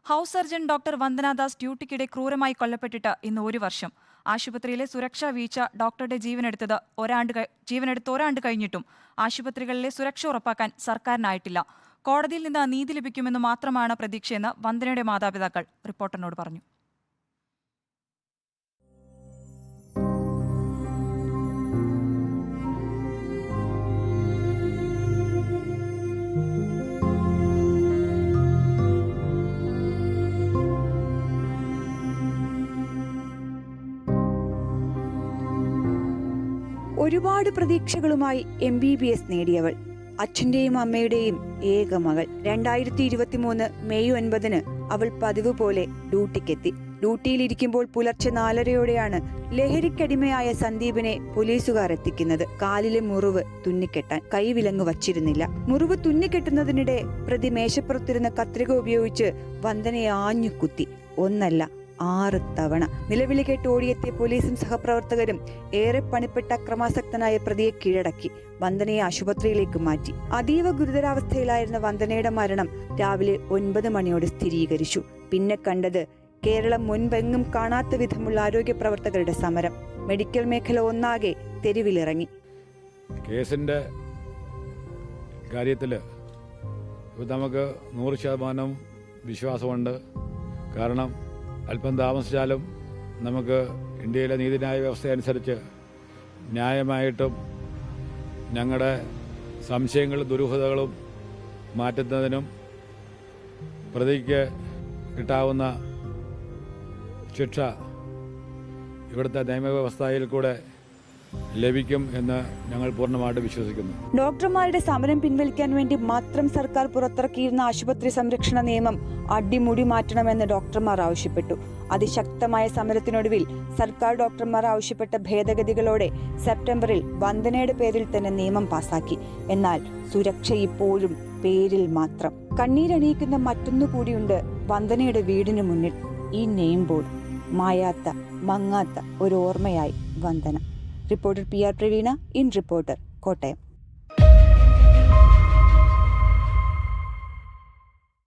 House surgeon doctor Vandana Das ഡ്യൂട്ടിക്കിടെ ക്രൂരമായി കൊല്ലപ്പെട്ടിട്ട് ഇന്ന് 1 വർഷം. ആശുപത്രിയിലെ സുരക്ഷാ വീഴ്ച ഡോക്ടറുടെ ജീവനെടുത്ത് ഒരാണ്ട് കഴിഞ്ഞിട്ടും ആശുപത്രികളിലെ സുരക്ഷ ഉറപ്പാക്കാൻ സർക്കാരിനായിട്ടില്ല. കോടതിയിൽ നിന്ന് നീതി ലഭിക്കുമെന്ന് മാത്രമാണ് പ്രതീക്ഷയെന്ന് വന്ദനയുടെ മാതാപിതാക്കൾ റിപ്പോർട്ടറിനോട് പറഞ്ഞു. ഒരുപാട് പ്രതീക്ഷകളുമായി MBBS നേടിയവൾ, അച്ഛന്റെയും അമ്മയുടെയും ഏക മകൾ. 2023 മെയ് 9 അവൾ പതിവ് പോലെ ഡ്യൂട്ടിക്കെത്തി. ഡ്യൂട്ടിയിലിരിക്കുമ്പോൾ പുലർച്ചെ 4:30യോടെയാണ് ലഹരിക്കടിമയായ സന്ദീപിനെ പോലീസുകാർ എത്തിക്കുന്നത്. കാലിലെ മുറിവ് തുന്നിക്കെട്ടാൻ കൈവിലങ്ങ് വച്ചിരുന്നില്ല. മുറിവ് തുന്നിക്കെട്ടുന്നതിനിടെ പ്രതി മേശപ്പുറത്തിരുന്ന കത്രിക ഉപയോഗിച്ച് വന്ദനയെ ആഞ്ഞു കുത്തി. ഒന്നല്ല 6 തവണ. നിലവിളി കേട്ട് ഓടിയെത്തിയ പോലീസും സഹപ്രവർത്തകരും ഏറെ പണിപ്പെട്ട അക്രമാസക്തനായ പ്രതിയെ കീഴടക്കി വന്ദനയെ ആശുപത്രിയിലേക്ക് മാറ്റി. അതീവ ഗുരുതരാവസ്ഥയിലായിരുന്ന വന്ദനയുടെ മരണം രാവിലെ 9 മണിയോടെ സ്ഥിരീകരിച്ചു. പിന്നെ കണ്ടത് കേരളം മുൻപെങ്ങും കാണാത്ത വിധമുള്ള ആരോഗ്യ പ്രവർത്തകരുടെ സമരം. മെഡിക്കൽ മേഖല ഒന്നാകെ തെരുവിലിറങ്ങി. കേസിന്റെ കാര്യത്തിൽ നമുക്ക് 100% വിശ്വാസമുണ്ട്. കാരണം അല്പം താമസിച്ചാലും നമുക്ക് ഇന്ത്യയിലെ നീതിന്യായ വ്യവസ്ഥ അനുസരിച്ച് ന്യായമായിട്ടും ഞങ്ങളുടെ സംശയങ്ങളും ദുരൂഹതകളും മാറ്റുന്നതിനും പ്രതിക്ക് കിട്ടാവുന്ന ശിക്ഷ ഇവിടുത്തെ നിയമവ്യവസ്ഥയിൽ കൂടെ ലഭിക്കും എന്ന് ഞങ്ങൾ പൂർണ്ണമായിട്ട് വിശ്വസിക്കുന്നു. ഡോക്ടർമാരുടെ സമരം പിൻവലിക്കാൻ വേണ്ടി മാത്രം സർക്കാർ പുറത്തിറക്കിയിരുന്ന ആശുപത്രി സംരക്ഷണ നിയമം അടിമുടി മാറ്റണമെന്ന് ഡോക്ടർമാർ ആവശ്യപ്പെട്ടു. അതിശക്തമായ സമരത്തിനൊടുവിൽ സർക്കാർ ഡോക്ടർമാർ ആവശ്യപ്പെട്ട ഭേദഗതികളോടെ സെപ്റ്റംബറിൽ വന്ദനയുടെ പേരിൽ തന്നെ നിയമം പാസാക്കി. എന്നാൽ സുരക്ഷ ഇപ്പോഴും പേരിൽ മാത്രം. കണ്ണീരണിയിക്കുന്ന മറ്റൊന്നു കൂടിയുണ്ട് വന്ദനയുടെ വീടിന് മുന്നിൽ. ഈ നെയിം ബോർഡ് മായാത്ത മങ്ങാത്ത ഒരു ഓർമ്മയായി Vandana. Reporter PR Praveena, in reporter, Kottayam.